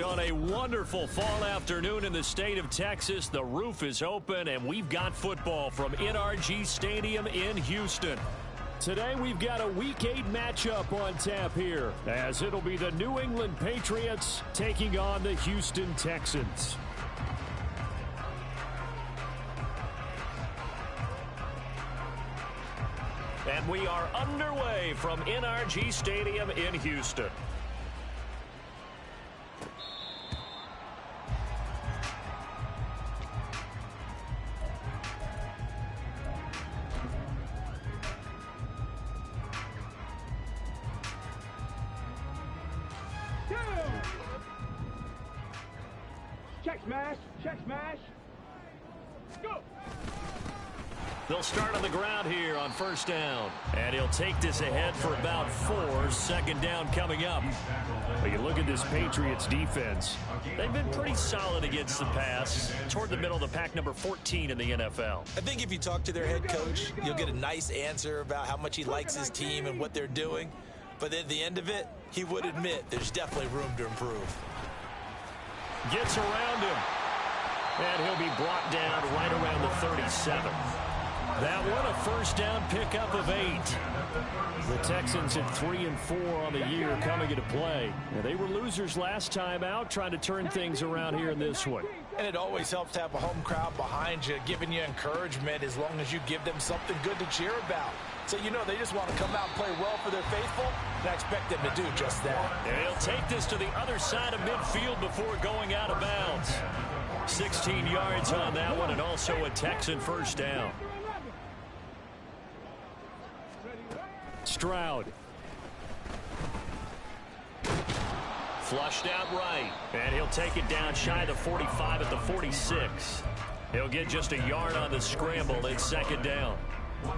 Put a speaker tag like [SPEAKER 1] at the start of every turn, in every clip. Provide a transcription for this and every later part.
[SPEAKER 1] On a wonderful fall afternoon in the state of Texas, the roof is open, and we've got football from NRG Stadium in Houston. Today, we've got a Week 8 matchup on tap here, as it'll be the New England Patriots taking on the Houston Texans. And we are underway from NRG Stadium in Houston.
[SPEAKER 2] Check smash, check smash. Go.
[SPEAKER 1] They'll start on the ground here on first down. And he'll take this ahead for about 4. Second down coming up. But you look at this Patriots defense. They've been pretty solid against the pass. Toward the middle of the pack, number 14 in the NFL.
[SPEAKER 3] I think if you talk to their head coach, you'll get a nice answer about how much he likes his team and what they're doing. But at the end of it, he would admit there's definitely room to improve.
[SPEAKER 1] Gets around him. And he'll be brought down right around the 37. That one, a first down pickup of 8. The Texans at 3 and 4 on the year coming into play. Now, they were losers last time out, trying to turn things around here in this one.
[SPEAKER 3] And it always helps to have a home crowd behind you, giving you encouragement as long as you give them something good to cheer about. So you know they just want to come out and play well for their faithful, and I expect them to do just that.
[SPEAKER 1] And he'll take this to the other side of midfield before going out of bounds. 16 yards on that one, and also a Texan first down. Stroud. Flushed out right. And he'll take it down shy of the 45 at the 46. He'll get just a yard on the scramble. It's second down.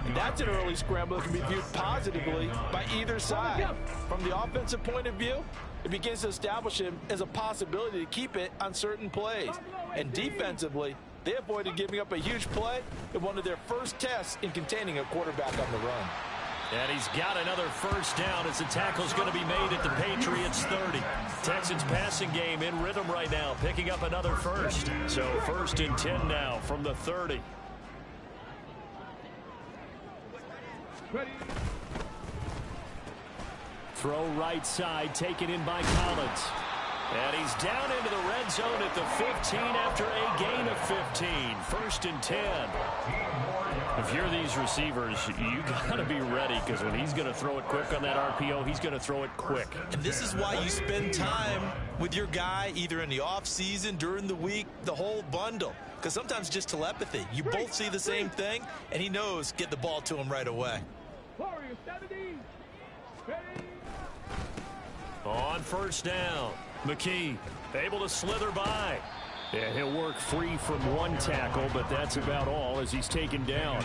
[SPEAKER 4] And that's an early scramble that can be viewed positively by either side. From the offensive point of view, it begins to establish him as a possibility to keep it on certain plays. And defensively, they avoided giving up a huge play in one of their first tests in containing a quarterback on the run.
[SPEAKER 1] And he's got another first down as the tackle's going to be made at the Patriots 30. Texans passing game in rhythm right now, picking up another first. So first and 10 now from the 30.
[SPEAKER 2] Ready.
[SPEAKER 1] Throw right side, taken in by Collins. And he's down into the red zone at the 15 after a gain of 15. First and 10. If you're these receivers, you got to be ready, because when he's going to throw it quick on that RPO, he's going to throw it quick.
[SPEAKER 3] And this is why you spend time with your guy either in the offseason, during the week, the whole bundle. Because sometimes just telepathy. You both see the same thing, and he knows get the ball to him right away.
[SPEAKER 2] Warrior 70. Ready.
[SPEAKER 1] On first down, McKee able to slither by. And he'll work free from one tackle, but that's about all as he's taken down.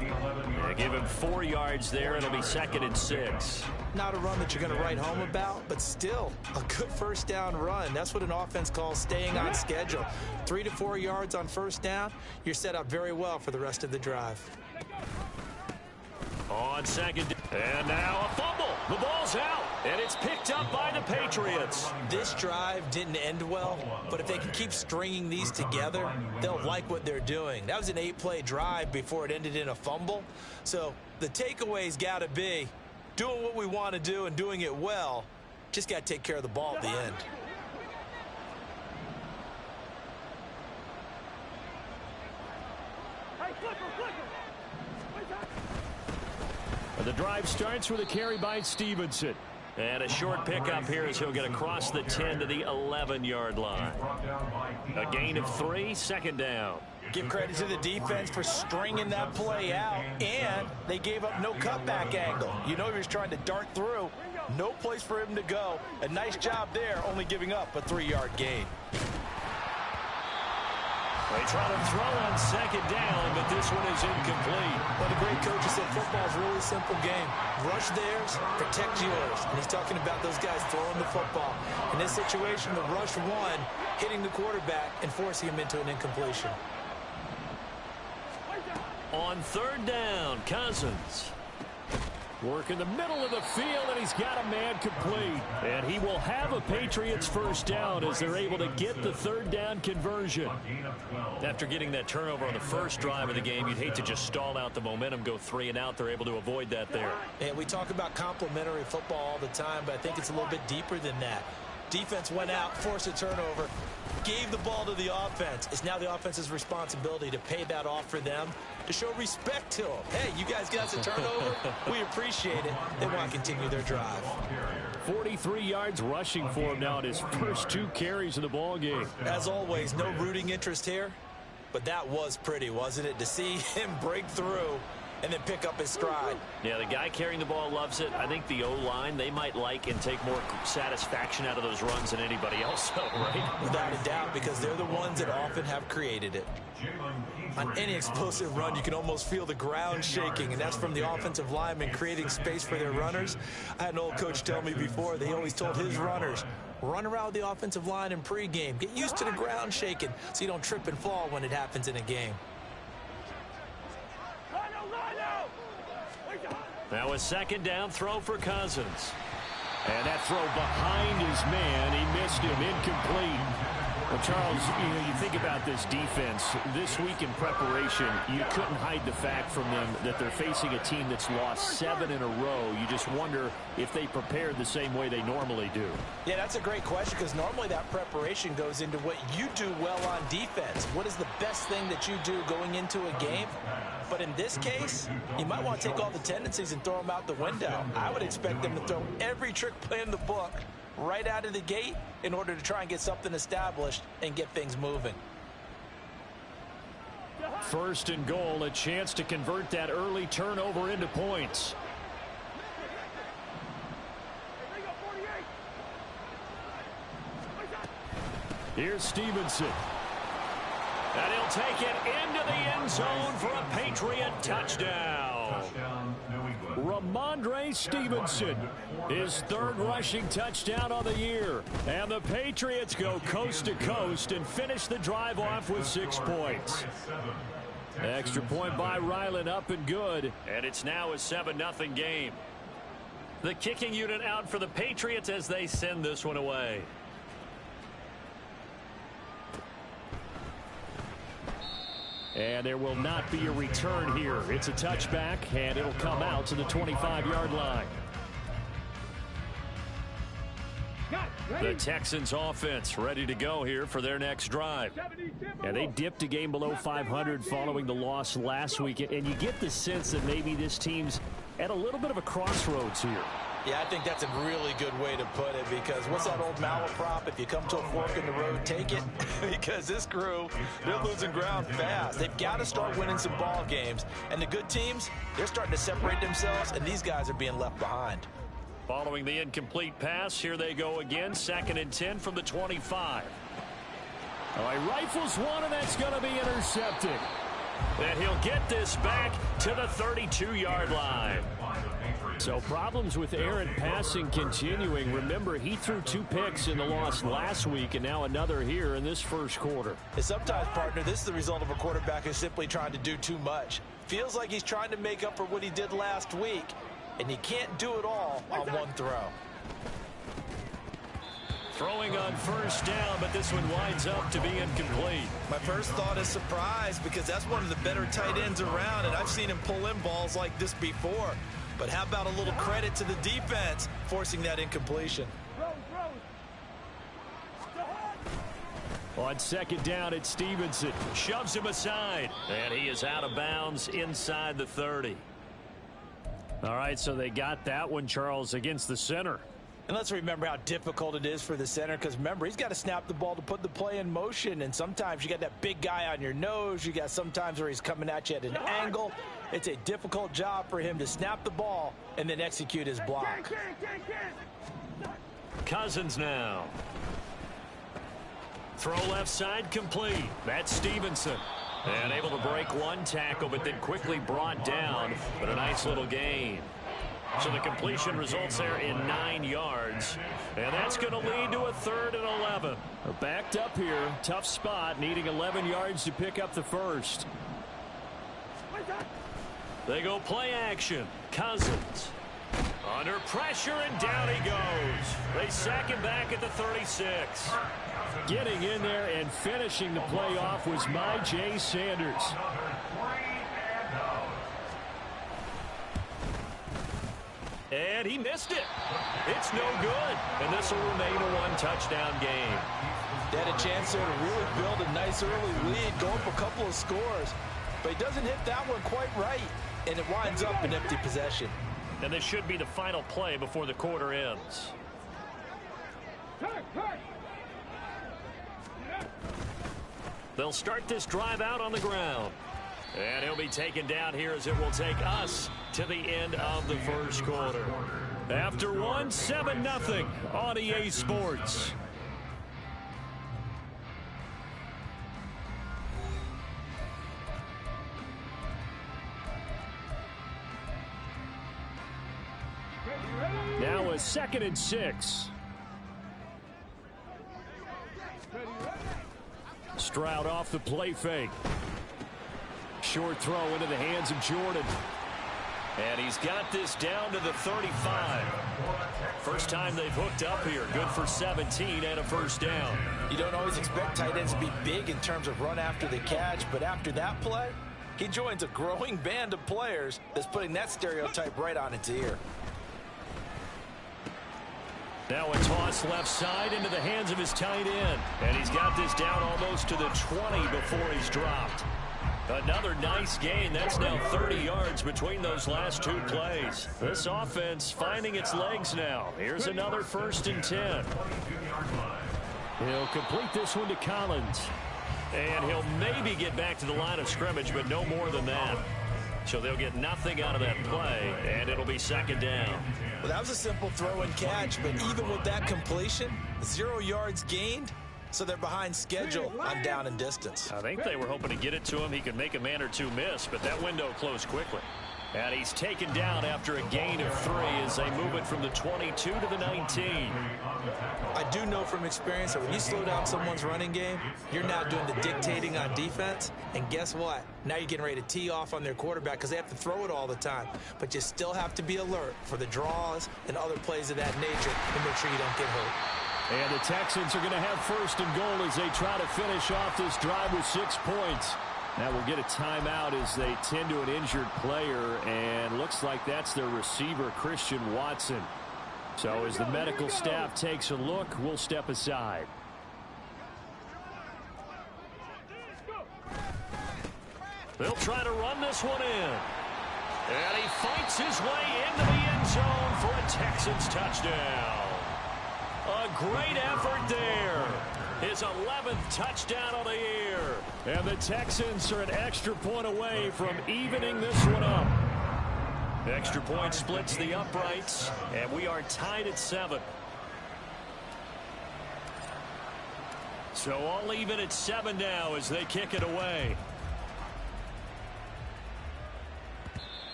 [SPEAKER 1] They give him 4 yards there. It'll be second and 6.
[SPEAKER 3] Not a run that you're going to write home about, but still a good first down run. That's what an offense calls staying on schedule. 3 to 4 yards on first down, you're set up very well for the rest of the drive.
[SPEAKER 1] On second, and now a fumble. The ball's out, and it's picked up by the Patriots.
[SPEAKER 3] This drive didn't end well, but if they can keep stringing these together, they'll like what they're doing. That was an 8-play drive before it ended in a fumble. So the takeaway's got to be doing what we want to do and doing it well. Just got to take care of the ball at the end.
[SPEAKER 1] The drive starts with a carry by Stevenson. And a short pickup here as he'll get across the 10 to the 11-yard line. A gain of 3, second down.
[SPEAKER 4] Give credit to the defense for stringing that play out, and they gave up no cutback angle. You know he was trying to dart through. No place for him to go. A nice job there, only giving up a 3-yard gain.
[SPEAKER 1] They try to throw on second down, but this one is incomplete.
[SPEAKER 3] But a great coach said football is a really simple game. Rush theirs, protect yours. And he's talking about those guys throwing the football. In this situation, the rush one, hitting the quarterback and forcing him into an incompletion.
[SPEAKER 1] On third down, Cousins. Work in the middle of the field, and he's got a man complete. And he will have a Patriots first down as they're able to get the third down conversion. After getting that turnover on the first drive of the game, you'd hate to just stall out the momentum, go 3 and out. They're able to avoid that there.
[SPEAKER 3] And we talk about complementary football all the time, but I think it's a little bit deeper than that. Defense went out, forced a turnover, gave the ball to the offense. It's now the offense's responsibility to pay that off for them, to show respect to them. Hey, you guys got us a turnover. We appreciate it. They want to continue their drive.
[SPEAKER 1] 43 yards rushing for him now in his first 2 carries of the ball game.
[SPEAKER 3] As always, no rooting interest here, but that was pretty, wasn't it, to see him break through and then pick up his stride.
[SPEAKER 1] Yeah, the guy carrying the ball loves it. I think the O-line, they might like and take more satisfaction out of those runs than anybody else, right?
[SPEAKER 3] Without a doubt, because they're the ones that often have created it. On any explosive run, you can almost feel the ground shaking, and that's from the offensive linemen creating space for their runners. I had an old coach tell me before, they always told his runners, run around the offensive line in pregame. Get used to the ground shaking so you don't trip and fall when it happens in a game.
[SPEAKER 1] Now a second down throw for Cousins. And that throw behind his man. He missed him. Incomplete. Well, Charles, you think about this defense. This week in preparation, you couldn't hide the fact from them that they're facing a team that's lost 7 in a row. You just wonder if they prepared the same way they normally do.
[SPEAKER 3] Yeah, that's a great question, because normally that preparation goes into what you do well on defense. What is the best thing that you do going into a game? But in this case, you might want to take all the tendencies and throw them out the window. I would expect them to throw every trick play in the book right out of the gate in order to try and get something established and get things moving.
[SPEAKER 1] First and goal, a chance to convert that early turnover into points. Here's Stevenson. And he'll take it into the end zone for a Patriot touchdown. Ramondre Stevenson, his 3rd rushing touchdown on the year. And the Patriots go coast to coast and finish the drive off with 6 points. Extra point by Ryland, up and good. And it's now a 7-0 game. The kicking unit out for the Patriots as they send this one away. And there will not be a return here. It's a touchback, and it'll come out to the 25-yard line. The Texans offense ready to go here for their next drive. And they dipped a game below 500 following the loss last week. And you get the sense that maybe this team's at a little bit of a crossroads here.
[SPEAKER 3] Yeah, I think that's a really good way to put it, because what's that old malaprop? If you come to a fork in the road, take it. Because this crew, they're losing ground fast. They've got to start winning some ball games. And the good teams, they're starting to separate themselves, and these guys are being left behind.
[SPEAKER 1] Following the incomplete pass, here they go again. 2nd and 10 from the 25. Oh, he rifles one, and that's going to be intercepted. And he'll get this back to the 32-yard line. So problems with Aaron passing continuing. Remember, he threw 2 picks in the loss last week, and now another here in this first quarter.
[SPEAKER 3] And sometimes, partner, this is the result of a quarterback who's simply trying to do too much. Feels like he's trying to make up for what he did last week, and he can't do it all on one throw.
[SPEAKER 1] Throwing on first down, but this one winds up to be incomplete.
[SPEAKER 3] My first thought is surprise, because that's one of the better tight ends around, and I've seen him pull in balls like this before. But how about a little credit to the defense forcing that incompletion?
[SPEAKER 1] On 2nd down, it's Stevenson. Shoves him aside. And he is out of bounds inside the 30. All right, so they got that one, Charles, against the center.
[SPEAKER 3] And let's remember how difficult it is for the center, because remember, he's got to snap the ball to put the play in motion, and sometimes you got that big guy on your nose. You got sometimes where he's coming at you at an angle. It's a difficult job for him to snap the ball and then execute his block.
[SPEAKER 1] Cousins now. Throw left side complete. That's Stevenson. And able to break one tackle, but then quickly brought down. But a nice little gain. So the completion results there in 9 yards. And that's going to lead to a 3rd and 11. Backed up here. Tough spot. Needing 11 yards to pick up the first. They go play action. Cousins. Under pressure, and down he goes. They sack him back at the 36. Getting in there and finishing the play off was Myjai Sanders. And he missed it. It's no good. And this will remain a one-touchdown game.
[SPEAKER 4] They had a chance there to really build a nice early lead, go up a couple of scores. But he doesn't hit that one quite right, and it winds up an empty possession.
[SPEAKER 1] And this should be the final play before the quarter ends. They'll start this drive out on the ground. And he'll be taken down here as it will take us to the end of the first quarter. After one, 7-0 on EA Sports. Now a 2nd and 6. Stroud off the play fake. Short throw into the hands of Jordan. And he's got this down to the 35. First time they've hooked up here. Good for 17 and a first down.
[SPEAKER 4] You don't always expect tight ends to be big in terms of run after the catch, but after that play, he joins a growing band of players that's putting that stereotype right on its ear.
[SPEAKER 1] Now a toss left side into the hands of his tight end. And he's got this down almost to the 20 before he's dropped. Another nice gain. That's now 30 yards between those last two plays. This offense finding its legs now. Here's another 1st and 10. He'll complete this one to Collins. And he'll maybe get back to the line of scrimmage, but no more than that. So they'll get nothing out of that play, and it'll be 2nd down.
[SPEAKER 4] Well, that was a simple throw and catch, but even with that completion, 0 yards gained, so they're behind schedule on down and distance.
[SPEAKER 1] I think they were hoping to get it to him. He could make a man or two miss, but that window closed quickly. And he's taken down after a gain of 3 as they move it from the 22 to the 19.
[SPEAKER 4] I do know from experience that when you slow down someone's running game, you're now doing the dictating on defense. And guess what? Now you're getting ready to tee off on their quarterback because they have to throw it all the time. But you still have to be alert for the draws and other plays of that nature to make sure you don't get hurt.
[SPEAKER 1] And the Texans are going to have 1st and goal as they try to finish off this drive with 6 points. Now we'll get a timeout as they tend to an injured player, and looks like that's their receiver, Christian Watson. So as the medical staff takes a look, we'll step aside. They'll try to run this one in. And he fights his way into the end zone for a Texans touchdown. A great effort there. His 11th touchdown of the year. And the Texans are an extra point away from evening this one up. The extra point splits the uprights, and we are tied at 7. So all even at 7 now as they kick it away.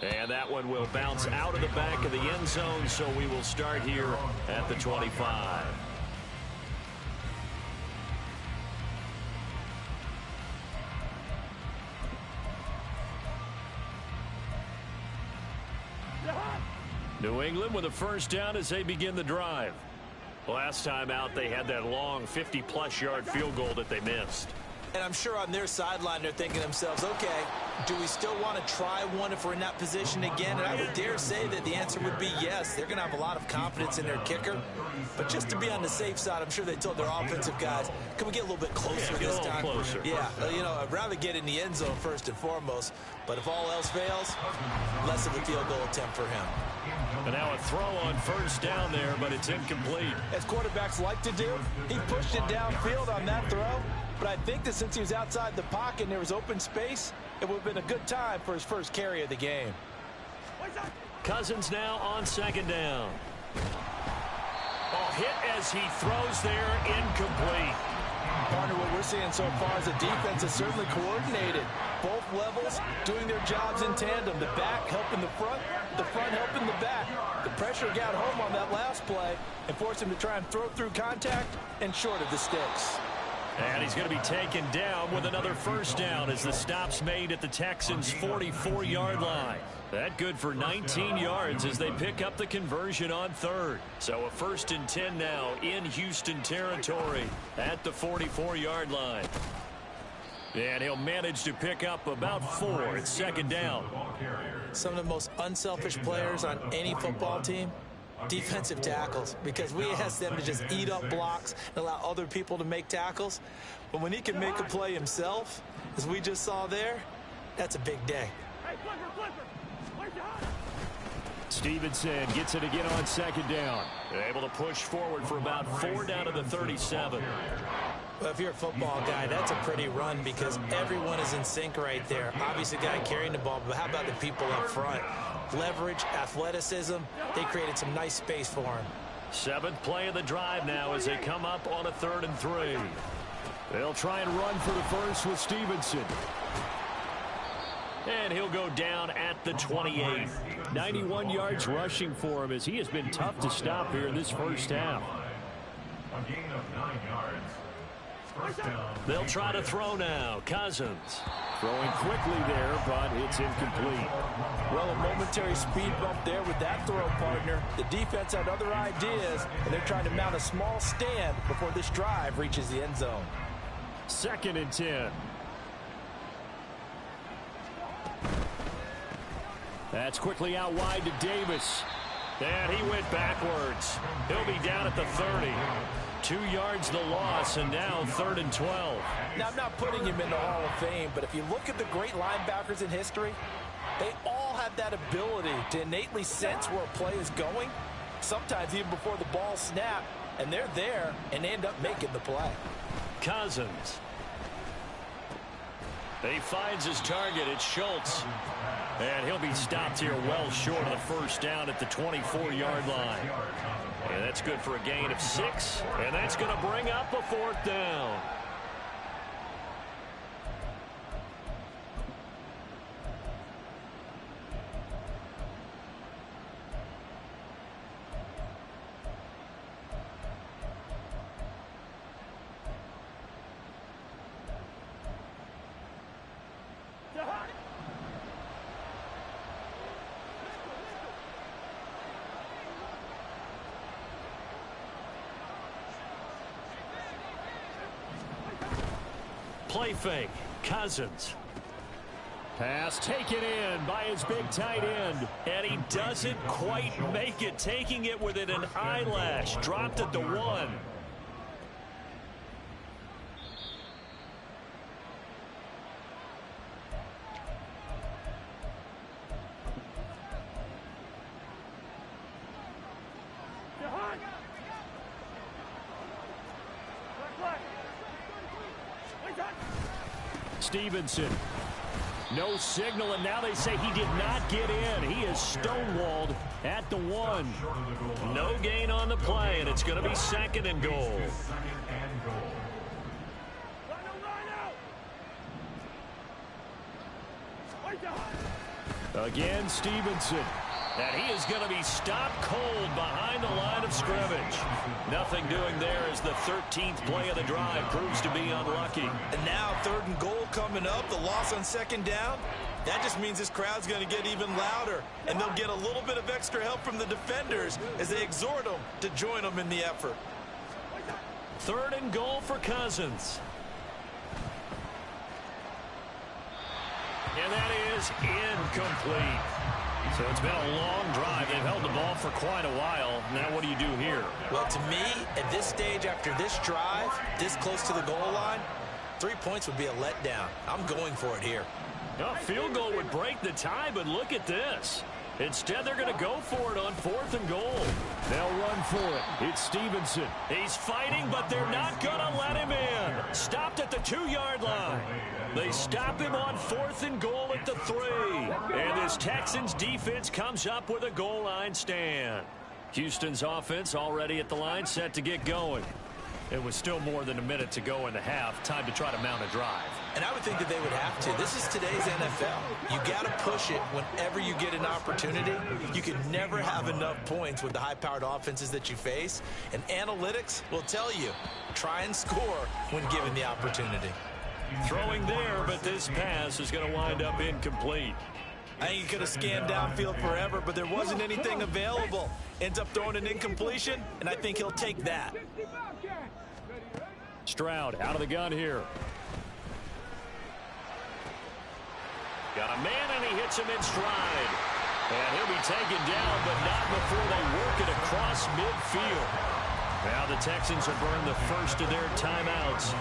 [SPEAKER 1] And that one will bounce out of the back of the end zone, so we will start here at the 25. New England with a 1st down as they begin the drive. Last time out, they had that long 50-plus yard field goal that they missed.
[SPEAKER 4] And I'm sure on their sideline they're thinking to themselves, okay, do we still want to try one if we're in that position again? And I would dare say that the answer would be yes. They're going to have a lot of confidence in their kicker. But just to be on the safe side, I'm sure they told their offensive guys, can we get a little bit closer this time?
[SPEAKER 1] Closer.
[SPEAKER 4] Yeah, you know, I'd rather get in the end zone first and foremost. But if all else fails, less of a field goal attempt for him.
[SPEAKER 1] And now a throw on 1st down there, but it's incomplete.
[SPEAKER 4] As quarterbacks like to do, he pushed it downfield on that throw. But I think that since he was outside the pocket and there was open space, it would have been a good time for his first carry of the game.
[SPEAKER 1] Cousins now on 2nd down. A hit as he throws there, incomplete.
[SPEAKER 4] Partner, what we're seeing so far is the defense is certainly coordinated. Both levels doing their jobs in tandem. The back helping the front helping the back. The pressure got home on that last play and forced him to try and throw through contact and short of the sticks.
[SPEAKER 1] And he's going to be taken down with another 1st down as the stop's made at the Texans' 44-yard line. That good for 19 yards as they pick up the conversion on third. So a 1st and 10 now in Houston territory at the 44-yard line. And he'll manage to pick up about 4 at second down.
[SPEAKER 3] Some of the most unselfish players on any football team, defensive tackles, because we ask them to just eat up blocks and allow other people to make tackles. But when he can make a play himself, as we just saw there, that's a big day.
[SPEAKER 1] Stevenson gets it again on second down. Able to push forward for about 4 down to the 37.
[SPEAKER 3] Well, if you're a football guy, that's a pretty run because everyone is in sync right there. Obviously, the guy carrying the ball, but how about the people up front? Leverage, athleticism, they created some nice space for him.
[SPEAKER 1] 7th play of the drive now as they come up on a 3rd and 3. They'll try and run for the first with Stevenson. And he'll go down at the 28. 91 yards rushing for him as he has been tough to stop here in this first half.
[SPEAKER 5] A gain of 9 yards.
[SPEAKER 1] They'll try to throw now. Cousins throwing quickly there, but it's incomplete.
[SPEAKER 4] Well, a momentary speed bump there with that throw, partner. The defense had other ideas, and they're trying to mount a small stand before this drive reaches the end zone.
[SPEAKER 1] 2nd and 10. That's quickly out wide to Davis. And he went backwards. He'll be down at the 30. 2 yards the loss, and now 3rd and 12.
[SPEAKER 4] Now, I'm not putting him in the Hall of Fame, but if you look at the great linebackers in history, they all have that ability to innately sense where a play is going, sometimes even before the ball snapped, and they're there and end up making the play.
[SPEAKER 1] Cousins. He finds his target. It's Schultz. And he'll be stopped here well short of the 1st down at the 24-yard line. And that's good for a gain of 6. And that's going to bring up a 4th down. Play fake. Cousins. Pass taken in by his big tight end. And he doesn't quite make it. Taking it within an eyelash. Dropped at the 1. Stevenson. No signal, and now they say he did not get in. He is stonewalled at the 1. No gain on the play, and it's going to be 2nd and goal. Again, Stevenson. And he is going to be stopped cold behind the line of scrimmage. Nothing doing there as the 13th play of the drive proves to be unlucky.
[SPEAKER 3] And now 3rd and goal coming up. The loss on 2nd down. That just means this crowd's going to get even louder. And they'll get a little bit of extra help from the defenders as they exhort them to join them in the effort.
[SPEAKER 1] 3rd and goal for Cousins. And that is incomplete. So it's been a long drive. They've held the ball for quite a while. Now what do you do here?
[SPEAKER 3] Well, to me, at this stage after this drive, this close to the goal line, 3 points would be a letdown. I'm going for it here.
[SPEAKER 1] A field goal would break the tie, but look at this. Instead, they're going to go for it on 4th and goal. They'll run for it. It's Stevenson. He's fighting, but they're not going to let him in. Stopped at the 2-yard line. They stop him on 4th and goal at the 3. And this Texans defense comes up with a goal line stand. Houston's offense already at the line, set to get going. It was still more than a minute to go in the half. Time to try to mount a drive.
[SPEAKER 3] And I would think that they would have to. This is today's NFL. You got to push it whenever you get an opportunity. You can never have enough points with the high-powered offenses that you face. And analytics will tell you, try and score when given the opportunity.
[SPEAKER 1] Throwing there, but this pass is going to wind up incomplete.
[SPEAKER 3] I think he could have scanned downfield forever, but there wasn't anything available. Ends up throwing an incompletion, and I think he'll take that.
[SPEAKER 1] Stroud out of the gun here. Got a man, and he hits him in stride. And he'll be taken down, but not before they work it across midfield. Now the Texans have burned the first of their timeouts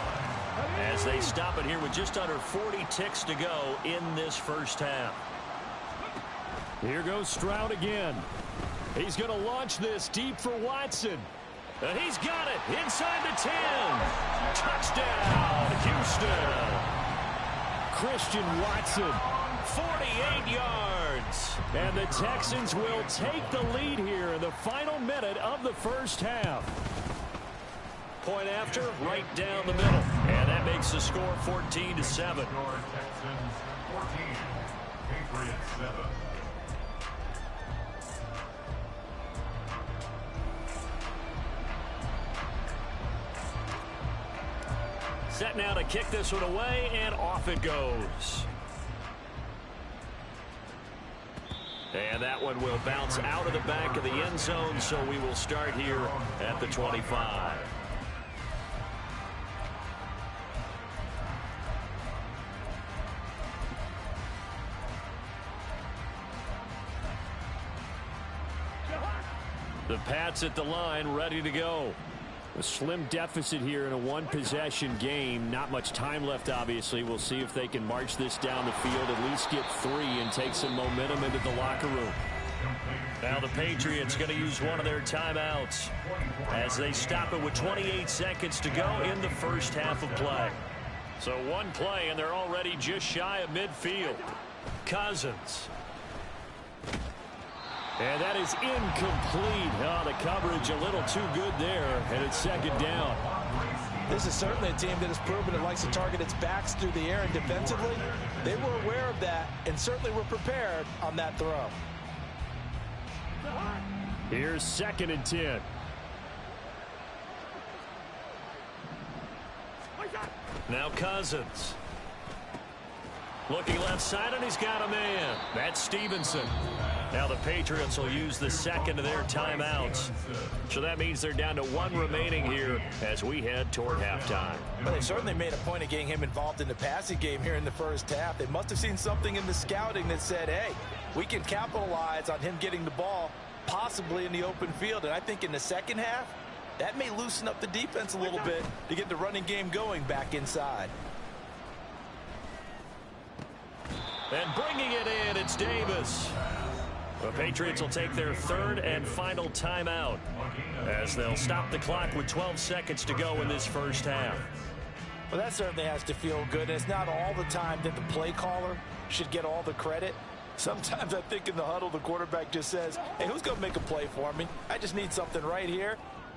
[SPEAKER 1] as they stop it here with just under 40 ticks to go in this first half. Here goes Stroud again. He's going to launch this deep for Watson. And he's got it inside the 10. Touchdown, Houston. Christian Watson, 48 yards. And the Texans will take the lead here in the final minute of the first half. Point after, right down the middle. And that makes the score 14-7.
[SPEAKER 5] Texans 14, Patriots 7.
[SPEAKER 1] Set now to kick this one away, and off it goes. And that one will bounce out of the back of the end zone, so we will start here at the 25. The Pats at the line, ready to go. A slim deficit here in a one-possession game. Not much time left, obviously. We'll see if they can march this down the field, at least get 3, and take some momentum into the locker room. Now the Patriots going to use one of their timeouts as they stop it with 28 seconds to go in the first half of play. So one play, and they're already just shy of midfield. Cousins. And that is incomplete. Oh, the coverage a little too good there, and it's second down.
[SPEAKER 4] This is certainly a team that has proven it likes to target its backs through the air, and defensively, they were aware of that and certainly were prepared on that throw.
[SPEAKER 1] Here's 2nd and 10. Now Cousins. Looking left side, and he's got a man. That's Stevenson. Now the Patriots will use the second of their timeouts. So that means they're down to 1 remaining here as we head toward halftime.
[SPEAKER 3] Well, they certainly made a point of getting him involved in the passing game here in the first half. They must have seen something in the scouting that said, hey, we can capitalize on him getting the ball possibly in the open field. And I think in the second half, that may loosen up the defense a little bit to get the running game going back inside.
[SPEAKER 1] And bringing it in, it's Davis. The Patriots will take their 3rd and final timeout as they'll stop the clock with 12 seconds to go in this first half.
[SPEAKER 3] Well, that certainly has to feel good. And it's not all the time that the play caller should get all the credit. Sometimes I think in the huddle, the quarterback just says, hey, who's going to make a play for me? I just need something right here.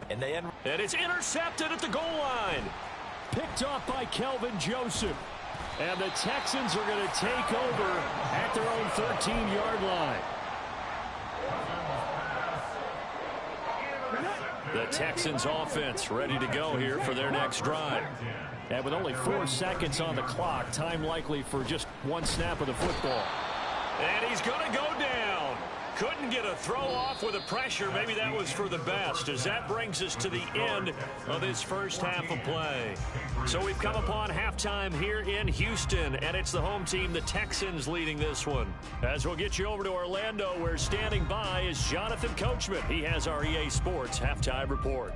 [SPEAKER 3] And they end.
[SPEAKER 1] And it's intercepted at the goal line. Picked off by Kelvin Joseph. And the Texans are going to take over at their own 13-yard line. The Texans offense ready to go here for their next drive. And with only 4 seconds on the clock, time likely for just 1 snap of the football. And he's going to go down. Couldn't get a throw off with the pressure. Maybe that was for the best, as that brings us to the end of this first half of play. So we've come upon halftime here in Houston, and it's the home team, the Texans, leading this one. As we'll get you over to Orlando, where standing by is Jonathan Coachman. He has our EA Sports halftime report.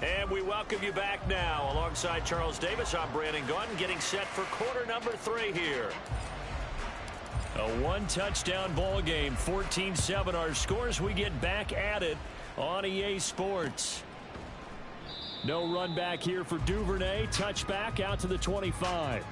[SPEAKER 1] And we welcome you back now. Alongside Charles Davis, I'm Brandon Gaudin, getting set for quarter number 3 here. A 1-touchdown ball game, 14-7 our scores. We get back at it on EA Sports. No run back here for Duvernay. Touchback out to the 25.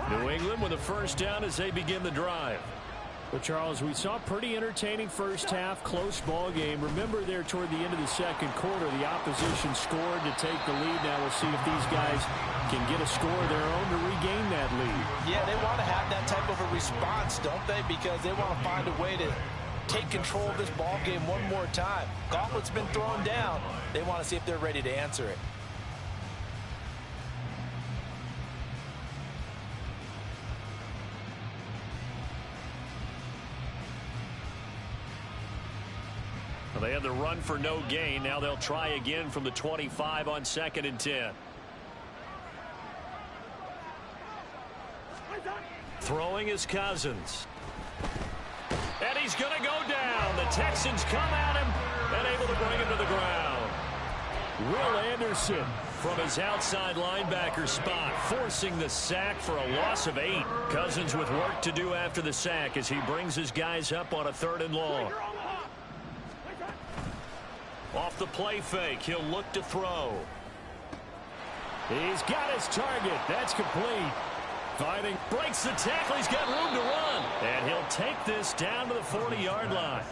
[SPEAKER 1] New England with a first down as they begin the drive. Well, Charles, we saw a pretty entertaining first half, close ball game. Remember there toward the end of the second quarter, the opposition scored to take the lead. Now we'll see if these guys can get a score of their own to regain that lead.
[SPEAKER 4] Yeah, they want to have that type of a response, don't they? Because they want to find a way to take control of this ball game one more time. Gauntlet's been thrown down. They want to see if they're ready to answer it.
[SPEAKER 1] Well, they had the run for no gain. Now they'll try again from the 25 on 2nd and 10. Throwing is Cousins. And he's going to go down. The Texans come at him and able to bring him to the ground. Will Anderson from his outside linebacker spot, forcing the sack for a loss of 8. Cousins with work to do after the sack as he brings his guys up on a 3rd and long. Off the play fake, he'll look to throw. He's got his target. That's complete. Fighting, breaks the tackle. He's got room to run. And he'll take this down to the 40-yard line.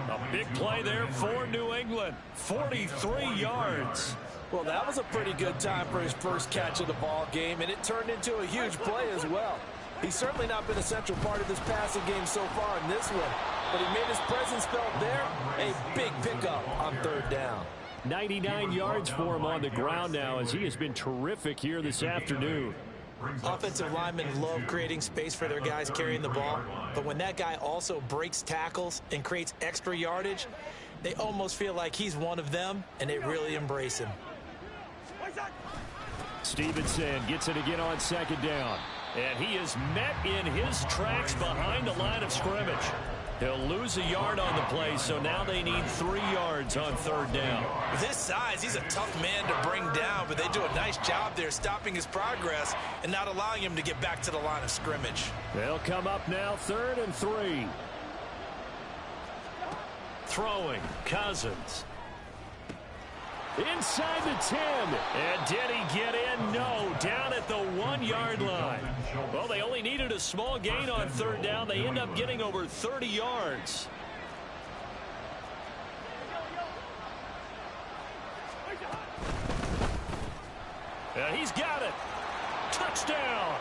[SPEAKER 1] A big play there for New England. 43 yards.
[SPEAKER 4] Well, that was a pretty good time for his first catch of the ball game, and it turned into a huge play as well. He's certainly not been a central part of this passing game so far in this one, but he made his presence felt there. A big pickup on 3rd down.
[SPEAKER 1] 99 yards for him on the ground now as he has been terrific here this afternoon.
[SPEAKER 3] Offensive linemen love creating space for their guys carrying the ball, but when that guy also breaks tackles and creates extra yardage, they almost feel like he's one of them, and they really embrace him.
[SPEAKER 1] Stevenson gets it again on 2nd down. And he is met in his tracks behind the line of scrimmage. He'll lose a yard on the play, so now they need 3 yards on 3rd down.
[SPEAKER 3] With his size, he's a tough man to bring down, but they do a nice job there stopping his progress and not allowing him to get back to the line of scrimmage.
[SPEAKER 1] They'll come up now 3rd and 3. Throwing, Cousins. Inside the 10. And did he get in? No. Down at the 1-yard line. Well, they only needed a small gain on 3rd down. They end up getting over 30 yards. And he's got it. Touchdown.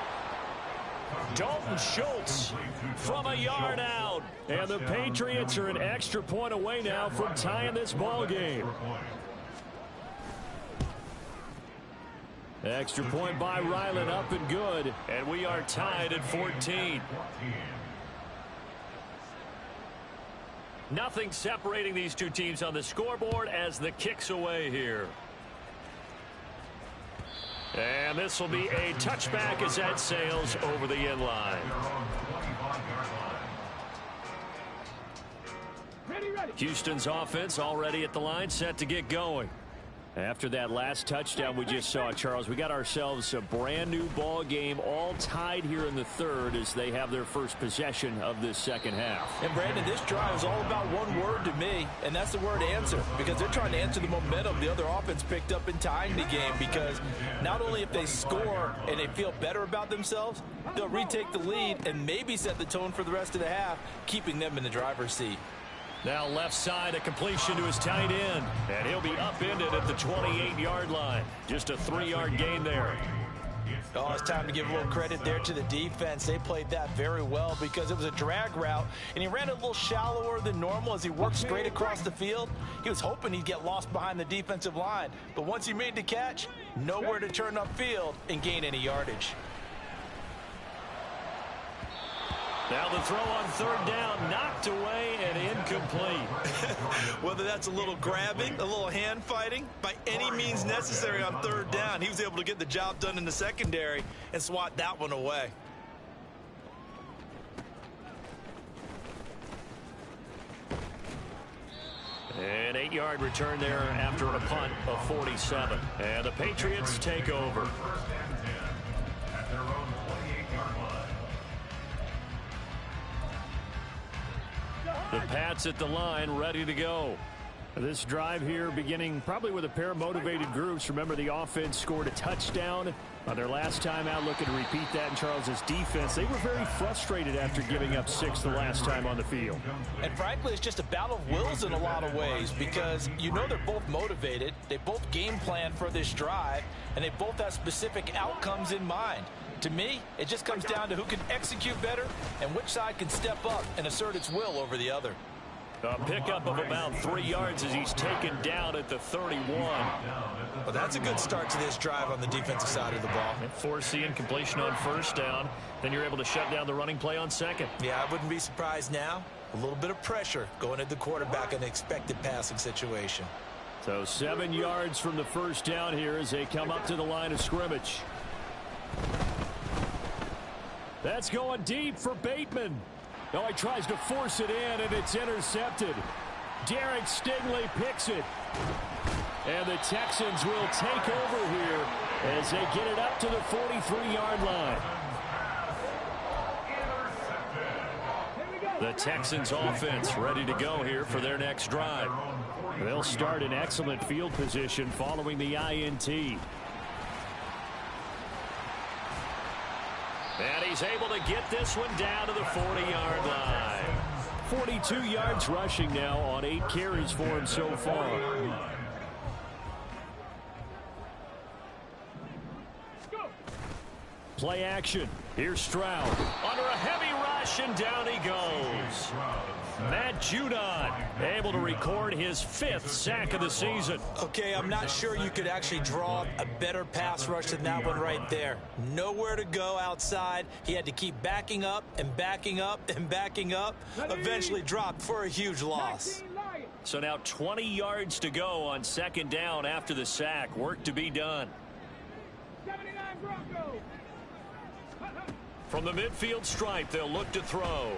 [SPEAKER 1] Dalton Schultz from a yard out. And the Patriots are an extra point away now from tying this ball game. Extra point by Ryland, up and good. And we are tied at 14. Nothing separating these two teams on the scoreboard as the kick's away here. And this will be a touchback as that sails over the end line. Houston's offense already at the line, set to get going. After that last touchdown we just saw, Charles, we got ourselves a brand new ball game, all tied here in the 3rd as they have their first possession of this 2nd half.
[SPEAKER 4] And Brandon, this drive is all about one word to me, and that's the word answer, because they're trying to answer the momentum the other offense picked up in tying the game, because not only if they score and they feel better about themselves, they'll retake the lead and maybe set the tone for the rest of the half, keeping them in the driver's seat.
[SPEAKER 1] Now left side, a completion to his tight end. And he'll be upended at the 28-yard line. Just a 3-yard gain there.
[SPEAKER 3] Oh, it's time to give a little credit there to the defense. They played that very well because it was a drag route, and he ran a little shallower than normal as he worked straight across the field. He was hoping he'd get lost behind the defensive line. But once he made the catch, nowhere to turn upfield and gain any yardage.
[SPEAKER 1] Now the throw on 3rd down, knocked away and incomplete.
[SPEAKER 3] Whether that's a little grabbing, a little hand fighting, by any means necessary on 3rd down, he was able to get the job done in the secondary and swat that one away.
[SPEAKER 1] An 8-yard return there after a punt of 47. And the Patriots take over. The Pats at the line, ready to go. This drive here beginning probably with a pair of motivated groups. Remember, the offense scored a touchdown on their last time out, looking to repeat that in Charles's defense. They were very frustrated after giving up 6 the last time on the field.
[SPEAKER 3] And frankly, it's just a battle of wills in a lot of ways because you know they're both motivated. They both game plan for this drive, and they both have specific outcomes in mind. To me, it just comes down to who can execute better and which side can step up and assert its will over the other.
[SPEAKER 1] A pickup of about 3 yards as he's taken down at the 31.
[SPEAKER 3] Well, that's a good start to this drive on the defensive side of the ball.
[SPEAKER 1] And force the incompletion on first down. Then you're able to shut down the running play on second.
[SPEAKER 3] Yeah, I wouldn't be surprised now. A little bit of pressure going at the quarterback in an expected passing situation.
[SPEAKER 1] So 7 yards from the first down here as they come up to the line of scrimmage. That's going deep for Bateman. No, he tries to force it in, and it's intercepted. Derek Stingley picks it. And the Texans will take over here as they get it up to the 43-yard line. The Texans offense ready to go here for their next drive. They'll start in excellent field position following the INT. And he's able to get this one down to the 40-yard line. 42 yards rushing now on 8 carries for him so far. Play action. Here's Stroud. Under a heavy rush, and down he goes. Matt Judon able to record his 5th sack of the season.
[SPEAKER 3] Okay, I'm not sure you could actually draw a better pass rush than that one right there. Nowhere to go outside. He had to keep backing up and backing up and backing up. Eventually dropped for a huge loss.
[SPEAKER 1] So now 20 yards to go on second down after the sack. Work to be done.
[SPEAKER 2] 79 Broncos.
[SPEAKER 1] From the midfield stripe, they'll look to throw.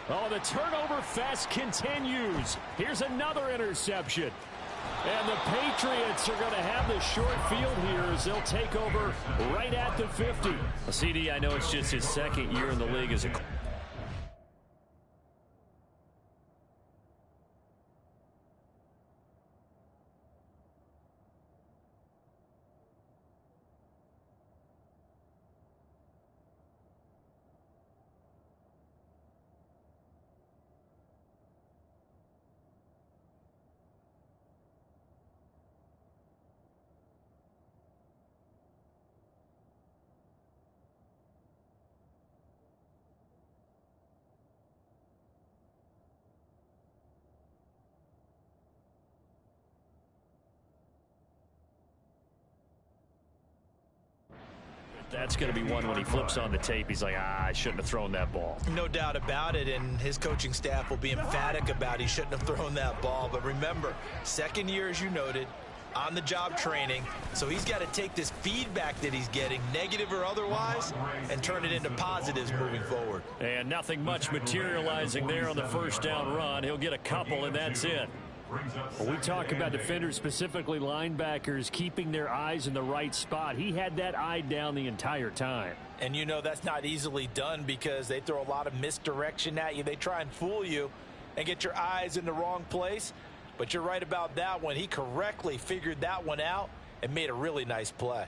[SPEAKER 1] Oh, the turnover fest continues. Here's another interception. And the Patriots are going to have the short field here as they'll take over right at the 50. Well, CD, I know it's just his 2nd year in the league as a That's going to be one when he flips on the tape. He's like, I shouldn't have thrown that ball.
[SPEAKER 3] No doubt about it, and his coaching staff will be emphatic about he shouldn't have thrown that ball. But remember, 2nd year, as you noted, on-the-job training. So he's got to take this feedback that he's getting, negative or otherwise, and turn it into positives moving forward.
[SPEAKER 1] And nothing much materializing there on the first down run. He'll get a couple, and that's it. When we talk about defenders, specifically linebackers, keeping their eyes in the right spot, he had that eye down the entire time.
[SPEAKER 3] And you know that's not easily done because they throw a lot of misdirection at you. They try and fool you and get your eyes in the wrong place. But you're right about that one. He correctly figured that one out and made a really nice play.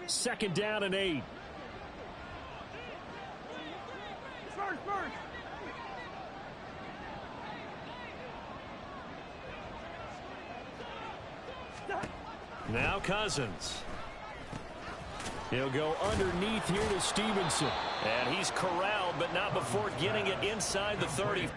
[SPEAKER 1] 2nd down and 8.
[SPEAKER 2] First.
[SPEAKER 1] Now Cousins. He'll go underneath here to Stevenson. And he's corralled, but not before getting it inside the 30.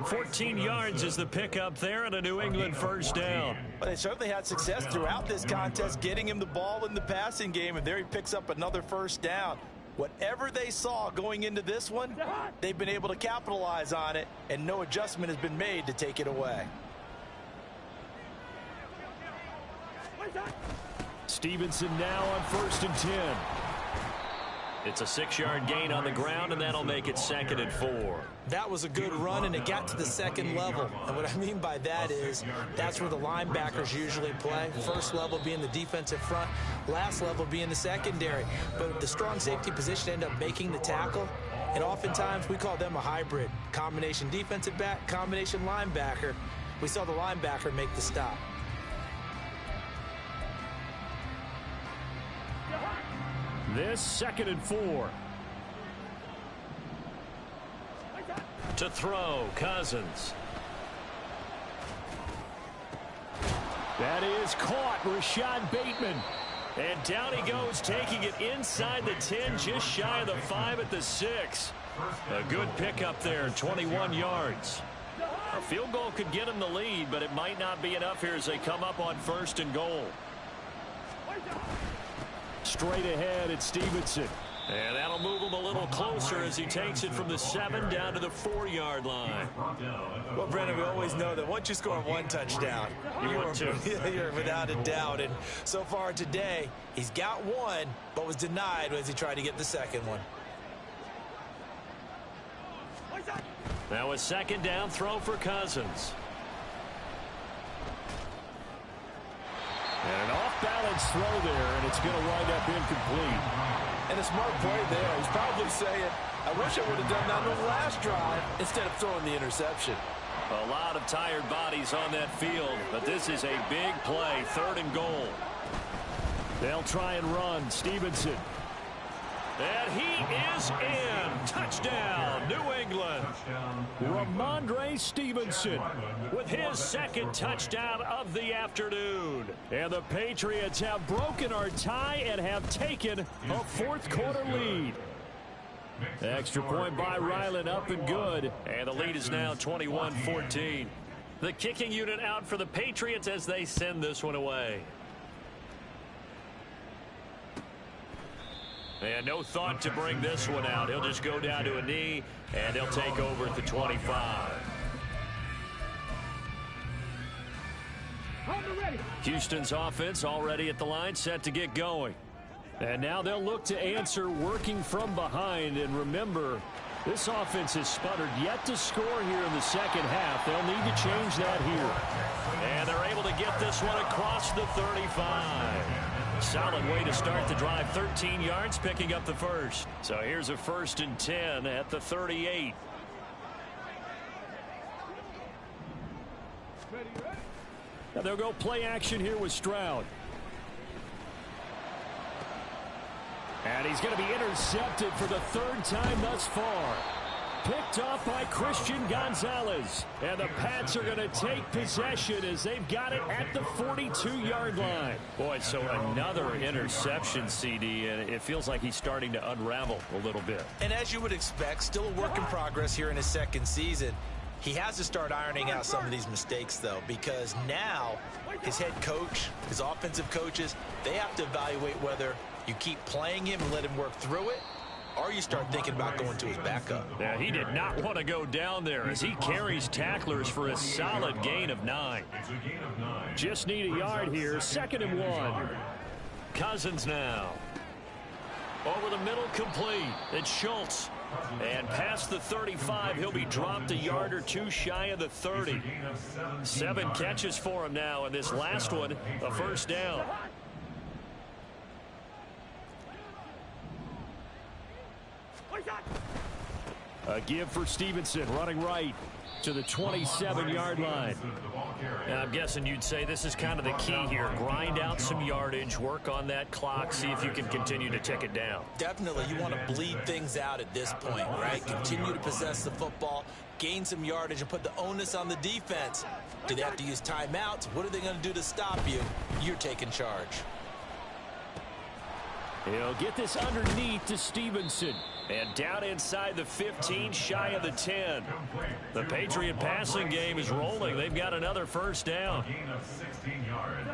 [SPEAKER 1] 14 yards is the pickup there and a New England first down.
[SPEAKER 4] Well, they certainly had success throughout this contest getting him the ball in the passing game, and there he picks up another first down. Whatever they saw going into this one, they've been able to capitalize on it, and no adjustment has been made to take it away.
[SPEAKER 1] Stevenson now on 1st and 10. It's a 6-yard gain on the ground, and that'll make it 2nd and 4.
[SPEAKER 3] That was a good run, and it got to the second level. And what I mean by that is that's where the linebackers usually play. First level being the defensive front, last level being the secondary. But the strong safety position ended up making the tackle, and oftentimes we call them a hybrid. Combination defensive back, combination linebacker. We saw the linebacker make the stop.
[SPEAKER 1] This 2nd and 4. To throw, Cousins. That is caught, Rashad Bateman. And down he goes, taking it inside the 10, just shy of the 5 at the 6. A good pickup there, 21 yards. A field goal could get him the lead, but it might not be enough here as they come up on 1st and goal. Straight ahead, it's Stevenson. And that'll move him a little closer as he takes it from the 7 down to the 4-yard line.
[SPEAKER 3] Well, Brendan, we always know that once you score one touchdown, you're without a doubt. And so far today, he's got one, but was denied as he tried to get the second one.
[SPEAKER 1] Now a 2nd down throw for Cousins. And an off-balance throw there, and it's going to wind up incomplete.
[SPEAKER 4] And a smart play there. He's probably saying, I wish I would have done that on the last drive instead of throwing the interception.
[SPEAKER 1] A lot of tired bodies on that field, but this is a big play, 3rd and goal. They'll try and run. Stevenson. And he is in. Touchdown, New England. Ramondre Stevenson with his 2nd touchdown of the afternoon. And the Patriots have broken our tie and have taken a 4th quarter lead. Extra point by Ryland, up and good. And the lead is now 21-14. The kicking unit out for the Patriots as they send this one away. And no thought to bring this one out. He'll just go down to a knee, and he'll take over at the 25. Houston's offense already at the line, set to get going. And now they'll look to answer working from behind. And remember, this offense has sputtered yet to score here in the second half. They'll need to change that here. And they're able to get this one across the 35. Solid way to start the drive. 13 yards, picking up the first. So here's a 1st and 10 at the 38. Now they'll go play action here with Stroud. And he's going to be intercepted for the 3rd time thus far. Picked off by Christian Gonzalez. And the Pats are going to take possession as they've got it at the 42-yard line. Boy, so another interception, CD, and it feels like he's starting to unravel a little bit.
[SPEAKER 3] And as you would expect, still a work in progress here in his 2nd season. He has to start ironing out some of these mistakes, though, because now his head coach, his offensive coaches, they have to evaluate whether you keep playing him and let him work through it, or you start thinking about going to his backup.
[SPEAKER 1] Yeah, he did not want to go down there as he carries tacklers for a solid gain of 9. Just need a yard here. 2nd and 1. Cousins now. Over the middle, complete. It's Schultz. And past the 35, he'll be dropped a yard or two shy of the 30. 7 catches for him now, and this last one, a 1st down. A give for Stevenson, running right to the 27-yard line. And I'm guessing you'd say this is kind of the key here. Grind out some yardage, work on that clock, see if you can continue to tick it down.
[SPEAKER 3] Definitely, you want to bleed things out at this point, right? Continue to possess the football, gain some yardage, and put the onus on the defense. Do they have to use timeouts? What are they going to do to stop you? You're taking charge.
[SPEAKER 1] He'll get this underneath to Stevenson. And down inside the 15, shy of the 10. The Patriot passing game is rolling. They've got another first down.
[SPEAKER 5] A gain of 16 yards.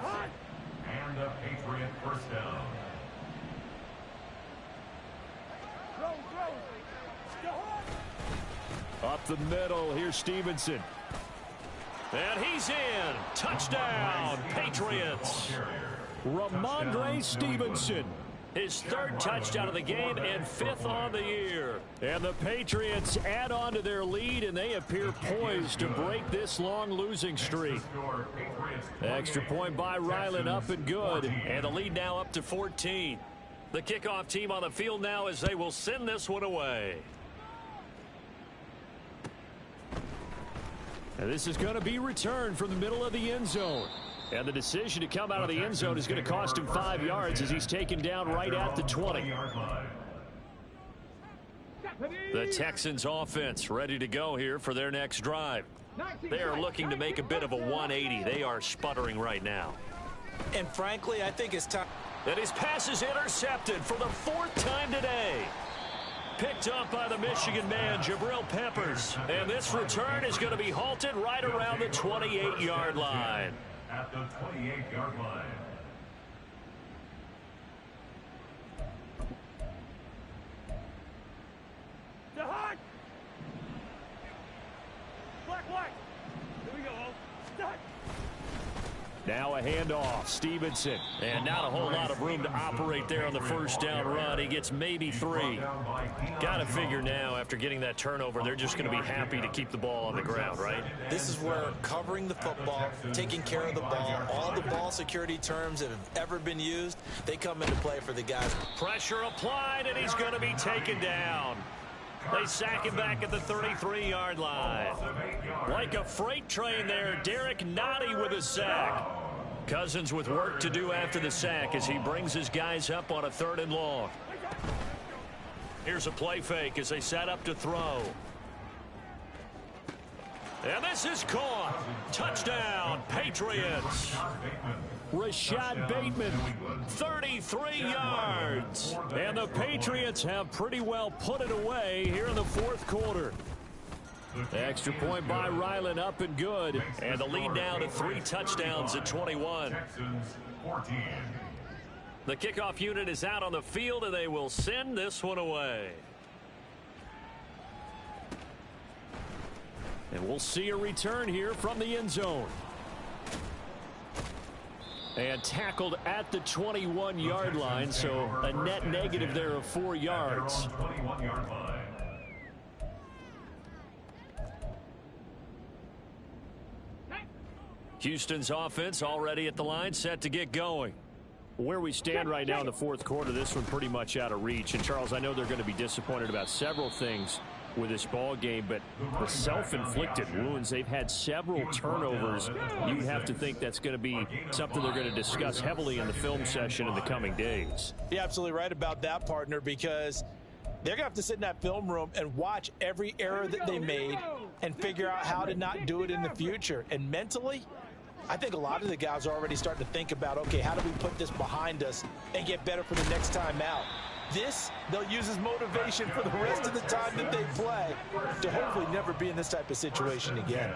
[SPEAKER 5] And a Patriot first down.
[SPEAKER 1] Up the middle, here's Stevenson. And he's in. Touchdown, Patriots. Ramondre Stevenson. His third touchdown of the game and fifth on the year. And the Patriots add on to their lead, and they appear poised to break this long losing streak. Extra point by Ryland, up and good. And the lead now up to 14. The kickoff team on the field now as they will send this one away. And this is going to be returned from the middle of the end zone. And the decision to come out of the end zone is going to cost him 5 yards as he's taken down right at the 20. The Texans offense ready to go here for their next drive. They are looking to make a bit of a 180. They are sputtering right now.
[SPEAKER 3] And frankly, I think it's time.
[SPEAKER 1] And his pass is intercepted for the 4th time today. Picked up by the Michigan man, Jabril Peppers. And this return is going to be halted right around the 28-yard line.
[SPEAKER 5] At the 28-yard line.
[SPEAKER 2] The hot. Black. Here we go. Start.
[SPEAKER 1] Now a handoff, Stevenson. And not a whole lot of room to operate there on the first down run. He gets maybe 3. Got to figure now, after getting that turnover, they're just going to be happy to keep the ball on the ground, right?
[SPEAKER 3] This is where covering the football, taking care of the ball, all the ball security terms that have ever been used, they come into play for the guys.
[SPEAKER 1] Pressure applied, and he's going to be taken down. They sack him back at the 33-yard line. Like a freight train there, Derek Nottie with a sack. Cousins with work to do after the sack as he brings his guys up on a 3rd and long. Here's a play fake as they set up to throw. And this is caught. Touchdown, Patriots. Rashad Bateman, 33 yards. And the Patriots have pretty well put it away here in the 4th quarter. Extra point by Ryland, up and good. And the lead now to 3 touchdowns at 21. The kickoff unit is out on the field, and they will send this one away. And we'll see a return here from the end zone. And tackled at the 21-yard line, so a net negative there of 4 yards. Houston's offense already at the line, set to get going. Where we stand right now in the 4th quarter, this one pretty much out of reach. And, Charles, I know they're going to be disappointed about several things with this ball game, but the self-inflicted wounds, they've had several turnovers. You have to think that's going to be something they're going to discuss heavily in the film session in the coming days.
[SPEAKER 3] You're absolutely right about that, partner, because they're going to have to sit in that film room and watch every error that they made and figure out how to not do it in the future. And mentally, I think a lot of the guys are already starting to think about, okay, how do we put this behind us and get better for the next time out? This, they'll use as motivation for the rest of the time that they play to hopefully never be in this type of situation again.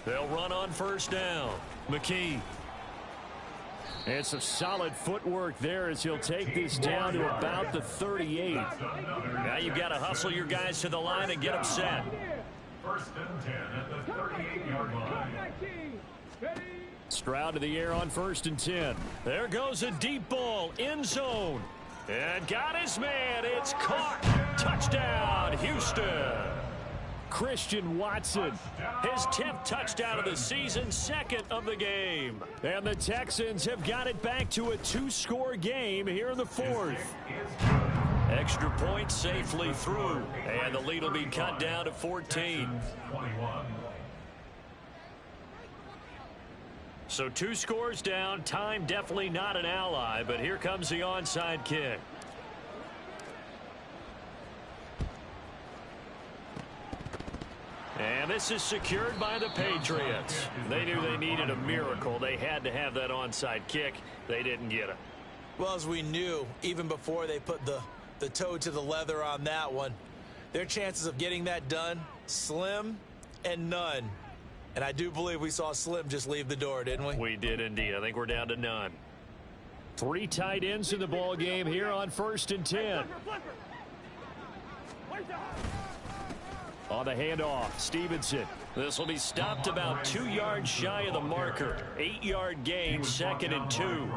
[SPEAKER 1] They'll run on first down. McKee. And some solid footwork there as he'll take this down to about the 38. Now you've got to hustle your guys to the line and get them set.
[SPEAKER 5] First and 10 at the 38-yard line.
[SPEAKER 1] Stroud to the air on first and 10. There goes a deep ball, end zone. And got his man. It's caught. Touchdown, Houston. Christian Watson, his 10th touchdown of the season, 2nd of the game. And the Texans have got it back to a 2-score game here in the 4th. Extra point safely through. And the lead will be cut down to 14. So 2 scores down. Time definitely not an ally, but here comes the onside kick. And this is secured by the Patriots. They knew they needed a miracle. They had to have that onside kick. They didn't get it.
[SPEAKER 3] Well, as we knew, even before they put the toe to the leather on that one, their chances of getting that done, slim and none. And I do believe we saw Slim just leave the door, didn't we?
[SPEAKER 1] We did indeed. I think we're down to none. 3 tight ends in the ball game here on 1st and 10. On the handoff, Stevenson. This will be stopped about 2 yards shy of the marker. 8-yard gain, 2nd and 2.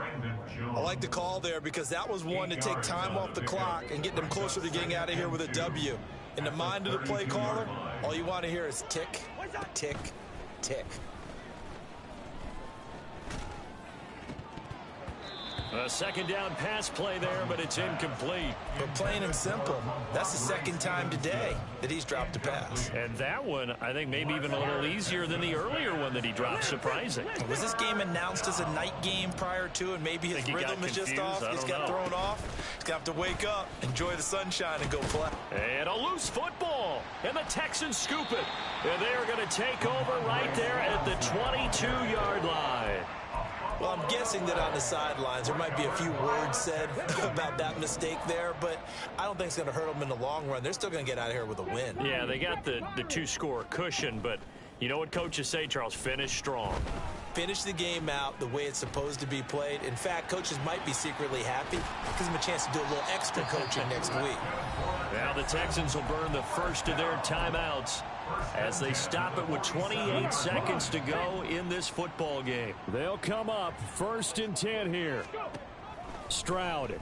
[SPEAKER 3] I like the call there because that was one to take time off the clock and get them closer to getting out of here with a W. In the mind of the play caller, all you want to hear is tick, tick, tick.
[SPEAKER 1] A 2nd down pass play there, but it's incomplete.
[SPEAKER 3] But plain and simple, that's the 2nd time today that he's dropped a pass.
[SPEAKER 1] And that one, I think, maybe even a little easier than the earlier one that he dropped. Surprising.
[SPEAKER 3] Was this game announced as a night game prior to, and maybe his rhythm is just off? He's got thrown off. He's going to have to wake up, enjoy the sunshine, and go play.
[SPEAKER 1] And a loose football. And the Texans scoop it. And they're going to take over right there at the 22-yard line.
[SPEAKER 3] Well, I'm guessing that on the sidelines there might be a few words said about that mistake there, but I don't think it's going to hurt them in the long run. They're still going to get out of here with a win.
[SPEAKER 1] Yeah, they got the 2-score cushion, but you know what coaches say, Charles? Finish strong.
[SPEAKER 3] Finish the game out the way it's supposed to be played. In fact, coaches might be secretly happy. It gives them a chance to do a little extra coaching next week.
[SPEAKER 1] Now the Texans will burn the first of their timeouts as they stop it with 28 seconds to go in this football game. They'll come up 1st and 10 here. Stroud.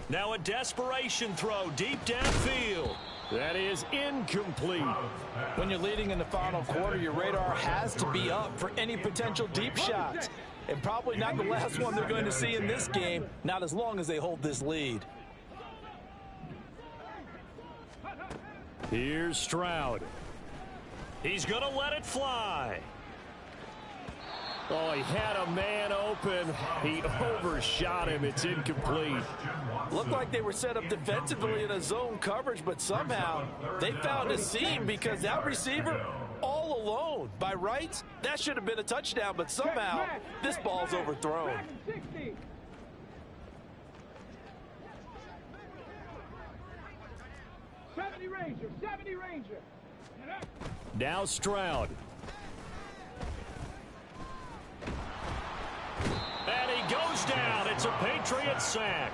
[SPEAKER 1] Now a desperation throw deep downfield. That is incomplete.
[SPEAKER 4] When you're leading in the final quarter, your radar has to be up for any potential deep shots. And probably not the last one they're going to see in this game, not as long as they hold this lead.
[SPEAKER 1] Here's Stroud. He's going to let it fly. Oh, he had a man open. He overshot him. It's incomplete.
[SPEAKER 4] Looked like they were set up defensively in a zone coverage, but somehow they found a seam because that receiver all alone. By rights, that should have been a touchdown, but somehow this ball's overthrown.
[SPEAKER 2] 70 Ranger.
[SPEAKER 1] Now Stroud. And he goes down. It's a Patriots sack.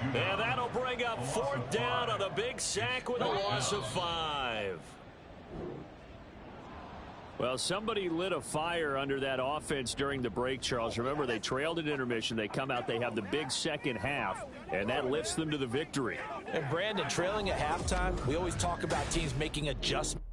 [SPEAKER 1] And that'll bring up 4th down on a big sack with a loss of 5. Well, somebody lit a fire under that offense during the break, Charles. Remember, they trailed at intermission. They come out, they have the big second half, and that lifts them to the victory.
[SPEAKER 3] And Brandon, trailing at halftime, we always talk about teams making adjustments.